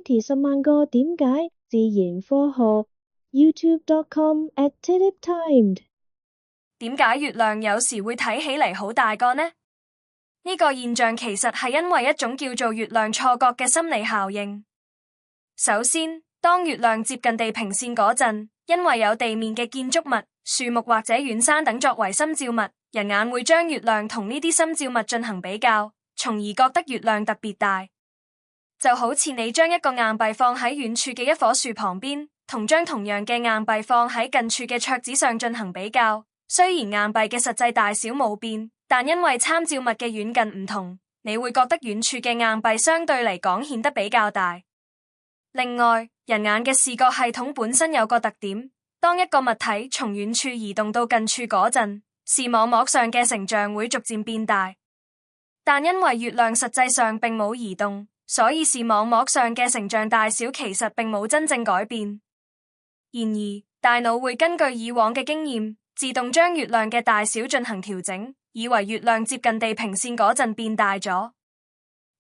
Kitty 10萬個點解自然科學 YouTube.com/TilipTimed。 點解月亮有時會睇起嚟好大個呢？呢個現象其實係因為一種叫做月亮錯覺嘅心理效應。首先，當月亮接近地平線嗰陣，因為有地面嘅建築物、樹木或者遠山等作為心照物，人眼會將月亮同呢啲心照物進行比較，從而覺得月亮特別大。就好似你將一個硬幣放喺遠處嘅一棵樹旁邊，同將同樣嘅硬幣放喺近處嘅桌子上進行比較，雖然硬幣嘅實際大小冇變，但因為參照物嘅遠近唔同，你會覺得遠處嘅硬幣相對嚟講顯得比較大。另外，人眼嘅視覺系統本身有個特點，當一個物體從遠處移動到近處嗰陣，視網膜上嘅成像會逐漸變大。但因為月亮實際上並冇移動，所以視網膜上嘅成像大小其實並冇真正改變。然而，大腦會根據以往嘅經驗，自動將月亮嘅大小進行調整，以為月亮接近地平線嗰陣變大咗。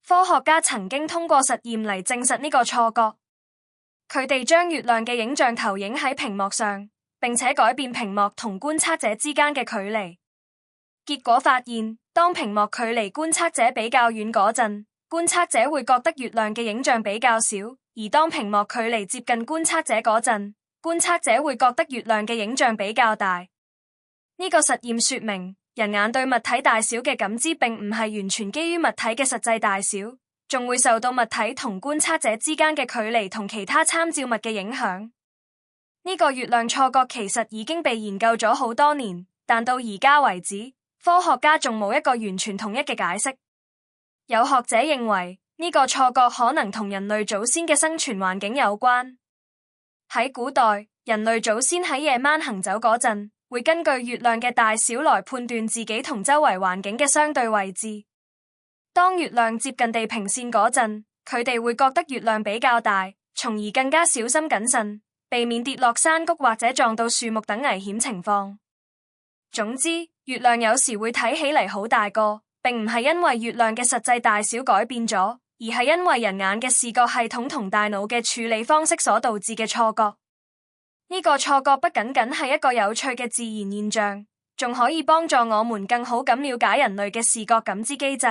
科學家曾經通過實驗嚟證實呢個錯覺。佢哋將月亮嘅影像投影喺屏幕上，並且改變屏幕同觀測者之間嘅距離。結果發現，當屏幕距離觀測者比較遠嗰陣，觀測者會覺得月亮嘅影像比較小；而當屏幕距離接近觀測者嗰陣，觀測者會覺得月亮嘅影像比較大。呢個實驗說明，人眼對物體大小嘅感知並唔係完全基於物體嘅實際大小，仲會受到物體同觀測者之間嘅距離同其他參照物嘅影響。呢個月亮錯覺其實已經被研究咗好多年，但到而家為止，科學家仲冇一個完全統一嘅解釋。有學者認為，呢個錯覺可能同人類祖先嘅生存環境有關。喺古代，人類祖先喺夜晚行走嗰陣，會根據月亮嘅大小來判斷自己同周圍環境嘅相對位置。當月亮接近地平線嗰陣，佢哋會覺得月亮比較大，從而更加小心謹慎，避免跌落山谷或者撞到樹木等危險情況。總之，月亮有時會睇起嚟好大個，並唔係因為月亮嘅實際大小改變咗，而係因為人眼嘅視覺系統同大腦嘅處理方式所導致嘅錯覺。呢個錯覺不僅僅係一個有趣嘅自然現象，仲可以幫助我們更好咁了解人類嘅視覺感知機制。